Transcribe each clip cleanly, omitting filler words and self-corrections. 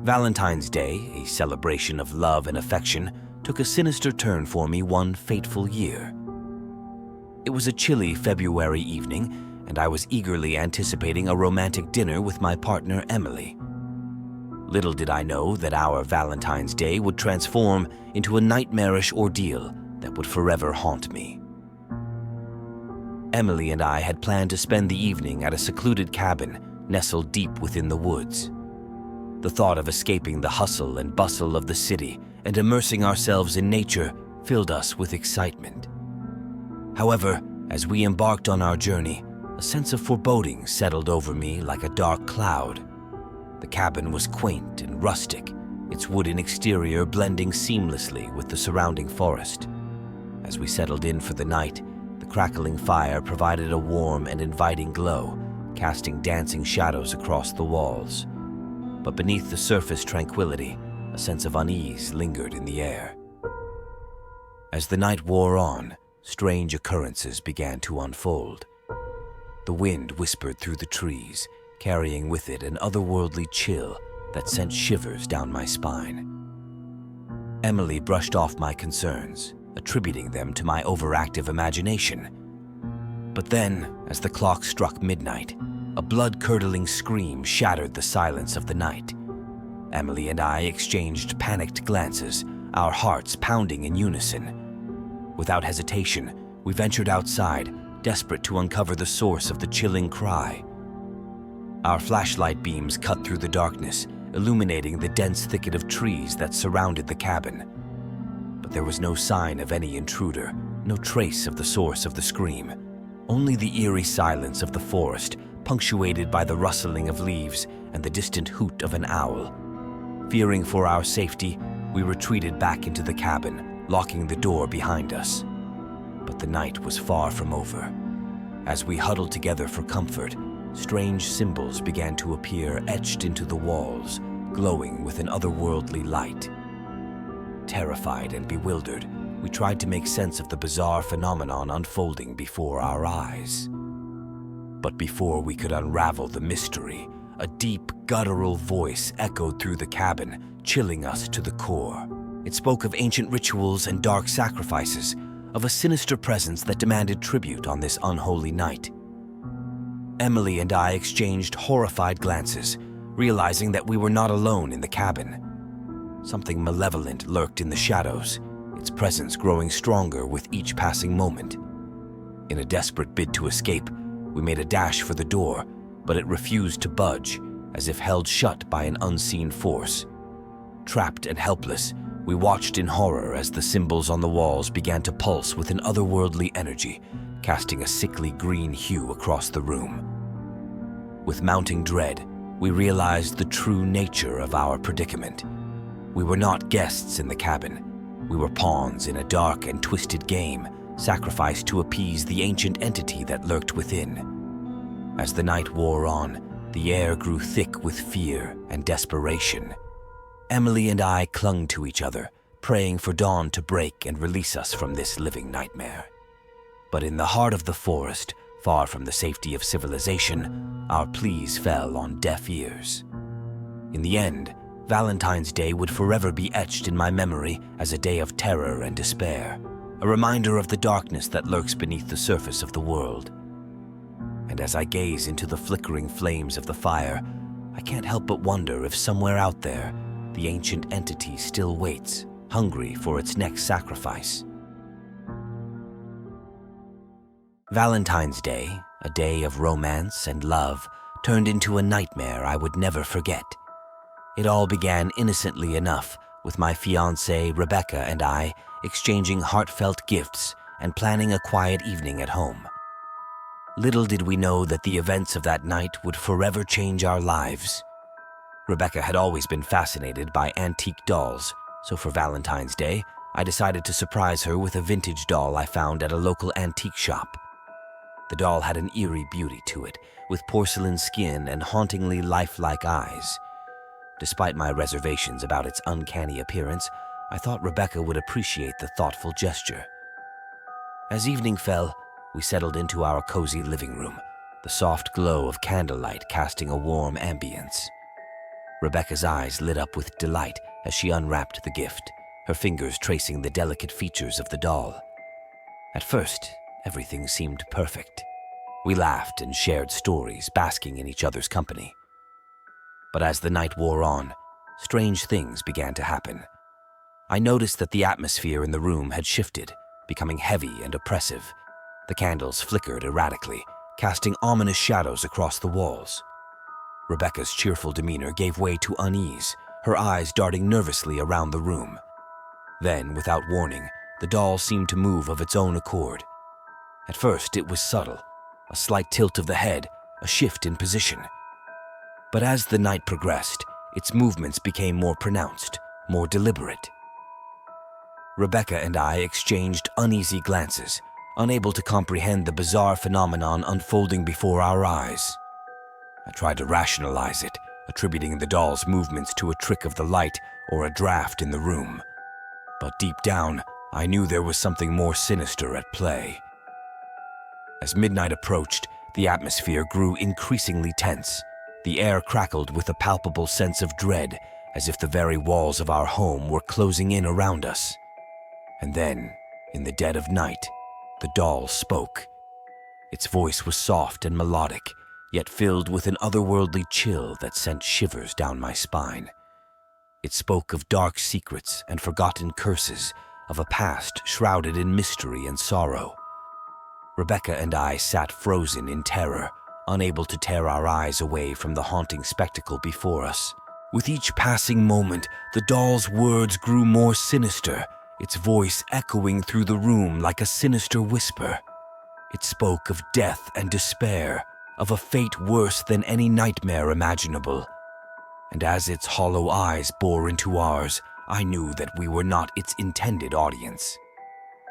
Valentine's Day, a celebration of love and affection, took a sinister turn for me one fateful year. It was a chilly February evening, and I was eagerly anticipating a romantic dinner with my partner Emily. Little did I know that our Valentine's Day would transform into a nightmarish ordeal that would forever haunt me. Emily and I had planned to spend the evening at a secluded cabin nestled deep within the woods. The thought of escaping the hustle and bustle of the city and immersing ourselves in nature filled us with excitement. However, as we embarked on our journey, a sense of foreboding settled over me like a dark cloud. The cabin was quaint and rustic, its wooden exterior blending seamlessly with the surrounding forest. As we settled in for the night, the crackling fire provided a warm and inviting glow, casting dancing shadows across the walls. But beneath the surface tranquility, a sense of unease lingered in the air. As the night wore on, strange occurrences began to unfold. The wind whispered through the trees, carrying with it an otherworldly chill that sent shivers down my spine. Emily brushed off my concerns, attributing them to my overactive imagination. But then, as the clock struck midnight, a blood-curdling scream shattered the silence of the night. Emily and I exchanged panicked glances, our hearts pounding in unison. Without hesitation, we ventured outside, desperate to uncover the source of the chilling cry. Our flashlight beams cut through the darkness, illuminating the dense thicket of trees that surrounded the cabin. But there was no sign of any intruder, no trace of the source of the scream. Only the eerie silence of the forest, punctuated by the rustling of leaves and the distant hoot of an owl. Fearing for our safety, we retreated back into the cabin, locking the door behind us. But the night was far from over. As we huddled together for comfort, strange symbols began to appear etched into the walls, glowing with an otherworldly light. Terrified and bewildered, we tried to make sense of the bizarre phenomenon unfolding before our eyes. But before we could unravel the mystery, a deep, guttural voice echoed through the cabin, chilling us to the core. It spoke of ancient rituals and dark sacrifices, of a sinister presence that demanded tribute on this unholy night. Emily and I exchanged horrified glances, realizing that we were not alone in the cabin. Something malevolent lurked in the shadows, its presence growing stronger with each passing moment. In a desperate bid to escape, we made a dash for the door, but it refused to budge, as if held shut by an unseen force. Trapped and helpless, we watched in horror as the symbols on the walls began to pulse with an otherworldly energy, casting a sickly green hue across the room. With mounting dread, we realized the true nature of our predicament. We were not guests in the cabin. We were pawns in a dark and twisted game, sacrificed to appease the ancient entity that lurked within. As the night wore on, the air grew thick with fear and desperation. Emily and I clung to each other, praying for dawn to break and release us from this living nightmare. But in the heart of the forest, far from the safety of civilization, our pleas fell on deaf ears. In the end, Valentine's Day would forever be etched in my memory as a day of terror and despair, a reminder of the darkness that lurks beneath the surface of the world. And as I gaze into the flickering flames of the fire, I can't help but wonder if somewhere out there, the ancient entity still waits, hungry for its next sacrifice. Valentine's Day, a day of romance and love, turned into a nightmare I would never forget. It all began innocently enough, with my fiancée Rebecca and I exchanging heartfelt gifts and planning a quiet evening at home. Little did we know that the events of that night would forever change our lives. Rebecca had always been fascinated by antique dolls, so for Valentine's Day, I decided to surprise her with a vintage doll I found at a local antique shop. The doll had an eerie beauty to it, with porcelain skin and hauntingly lifelike eyes. Despite my reservations about its uncanny appearance, I thought Rebecca would appreciate the thoughtful gesture. As evening fell, we settled into our cozy living room, the soft glow of candlelight casting a warm ambience. Rebecca's eyes lit up with delight as she unwrapped the gift, her fingers tracing the delicate features of the doll. At first, everything seemed perfect. We laughed and shared stories, basking in each other's company. But as the night wore on, strange things began to happen. I noticed that the atmosphere in the room had shifted, becoming heavy and oppressive. The candles flickered erratically, casting ominous shadows across the walls. Rebecca's cheerful demeanor gave way to unease, her eyes darting nervously around the room. Then, without warning, the doll seemed to move of its own accord. At first, it was subtle, a slight tilt of the head, a shift in position. But as the night progressed, its movements became more pronounced, more deliberate. Rebecca and I exchanged uneasy glances, unable to comprehend the bizarre phenomenon unfolding before our eyes. I tried to rationalize it, attributing the doll's movements to a trick of the light or a draft in the room. But deep down, I knew there was something more sinister at play. As midnight approached, the atmosphere grew increasingly tense. The air crackled with a palpable sense of dread, as if the very walls of our home were closing in around us. And then, in the dead of night, the doll spoke. Its voice was soft and melodic, yet filled with an otherworldly chill that sent shivers down my spine. It spoke of dark secrets and forgotten curses, of a past shrouded in mystery and sorrow. Rebecca and I sat frozen in terror, unable to tear our eyes away from the haunting spectacle before us. With each passing moment, the doll's words grew more sinister, its voice echoing through the room like a sinister whisper. It spoke of death and despair, of a fate worse than any nightmare imaginable. And as its hollow eyes bore into ours, I knew that we were not its intended audience.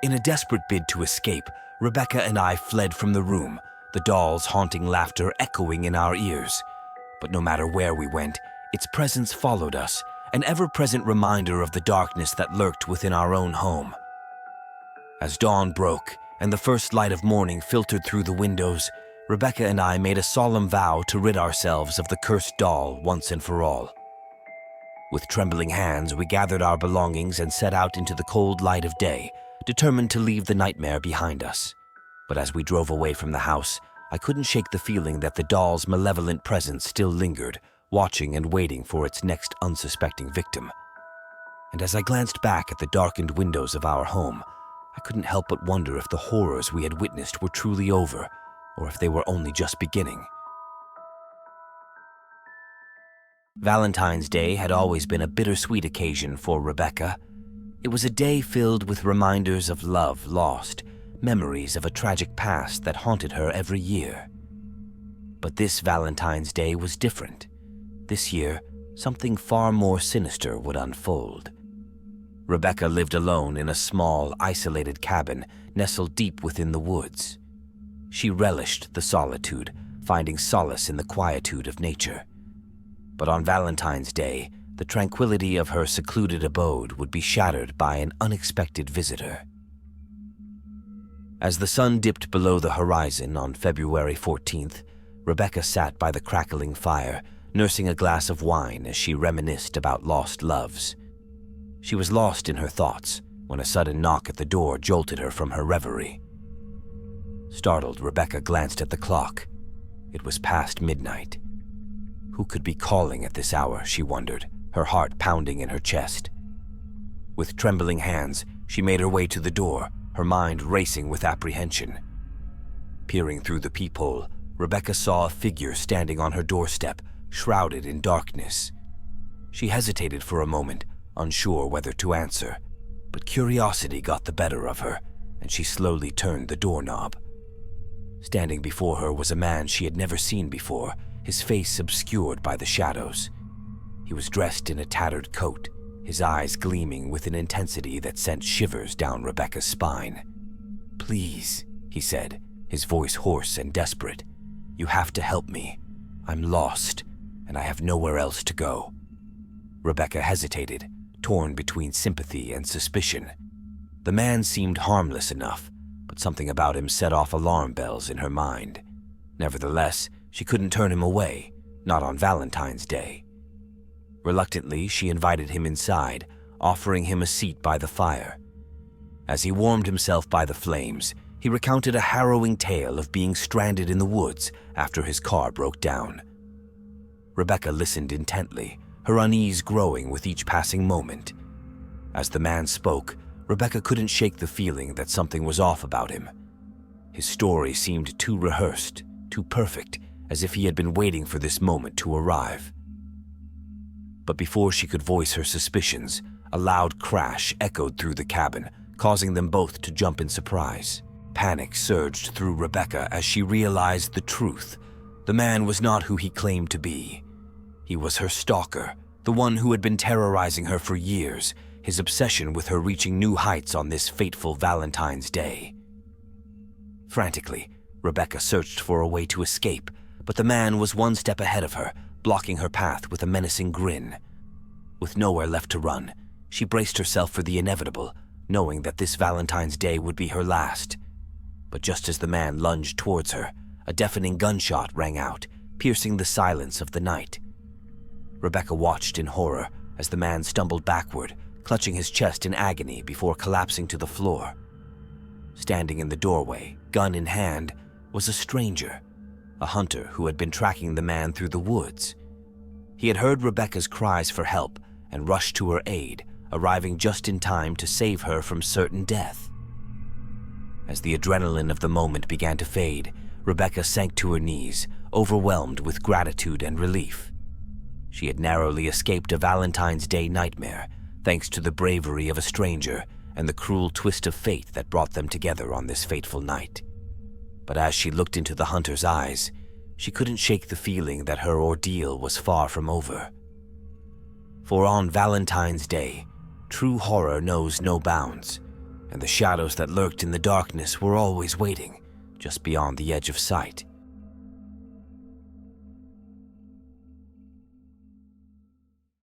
In a desperate bid to escape, Rebecca and I fled from the room, the doll's haunting laughter echoing in our ears. But no matter where we went, its presence followed us, an ever-present reminder of the darkness that lurked within our own home. As dawn broke and the first light of morning filtered through the windows, Rebecca and I made a solemn vow to rid ourselves of the cursed doll once and for all. With trembling hands, we gathered our belongings and set out into the cold light of day, determined to leave the nightmare behind us. But as we drove away from the house, I couldn't shake the feeling that the doll's malevolent presence still lingered, watching and waiting for its next unsuspecting victim. And as I glanced back at the darkened windows of our home, I couldn't help but wonder if the horrors we had witnessed were truly over, or if they were only just beginning. Valentine's Day had always been a bittersweet occasion for Rebecca. It was a day filled with reminders of love lost, memories of a tragic past that haunted her every year. But this Valentine's Day was different. This year, something far more sinister would unfold. Rebecca lived alone in a small, isolated cabin nestled deep within the woods. She relished the solitude, finding solace in the quietude of nature. But on Valentine's Day, the tranquility of her secluded abode would be shattered by an unexpected visitor. As the sun dipped below the horizon on February 14th, Rebecca sat by the crackling fire, nursing a glass of wine as she reminisced about lost loves. She was lost in her thoughts when a sudden knock at the door jolted her from her reverie. Startled, Rebecca glanced at the clock. It was past midnight. Who could be calling at this hour, she wondered, her heart pounding in her chest. With trembling hands, she made her way to the door, her mind racing with apprehension. Peering through the peephole, Rebecca saw a figure standing on her doorstep, shrouded in darkness. She hesitated for a moment, unsure whether to answer, but curiosity got the better of her, and she slowly turned the doorknob. Standing before her was a man she had never seen before, his face obscured by the shadows. He was dressed in a tattered coat, his eyes gleaming with an intensity that sent shivers down Rebecca's spine. "Please," he said, his voice hoarse and desperate. "You have to help me. I'm lost, and I have nowhere else to go." Rebecca hesitated, torn between sympathy and suspicion. The man seemed harmless enough, but something about him set off alarm bells in her mind. Nevertheless, she couldn't turn him away, not on Valentine's Day. Reluctantly, she invited him inside, offering him a seat by the fire. As he warmed himself by the flames, he recounted a harrowing tale of being stranded in the woods after his car broke down. Rebecca listened intently, her unease growing with each passing moment. As the man spoke, Rebecca couldn't shake the feeling that something was off about him. His story seemed too rehearsed, too perfect, as if he had been waiting for this moment to arrive. But before she could voice her suspicions, a loud crash echoed through the cabin, causing them both to jump in surprise. Panic surged through Rebecca as she realized the truth. The man was not who he claimed to be. He was her stalker, the one who had been terrorizing her for years, his obsession with her reaching new heights on this fateful Valentine's Day. Frantically, Rebecca searched for a way to escape, but the man was one step ahead of her, blocking her path with a menacing grin. With nowhere left to run, she braced herself for the inevitable, knowing that this Valentine's Day would be her last. But just as the man lunged towards her, a deafening gunshot rang out, piercing the silence of the night. Rebecca watched in horror as the man stumbled backward, clutching his chest in agony before collapsing to the floor. Standing in the doorway, gun in hand, was a stranger, a hunter who had been tracking the man through the woods. He had heard Rebecca's cries for help and rushed to her aid, arriving just in time to save her from certain death. As the adrenaline of the moment began to fade, Rebecca sank to her knees, overwhelmed with gratitude and relief. She had narrowly escaped a Valentine's Day nightmare, thanks to the bravery of a stranger and the cruel twist of fate that brought them together on this fateful night. But as she looked into the hunter's eyes, she couldn't shake the feeling that her ordeal was far from over. For on Valentine's Day, true horror knows no bounds, and the shadows that lurked in the darkness were always waiting, just beyond the edge of sight.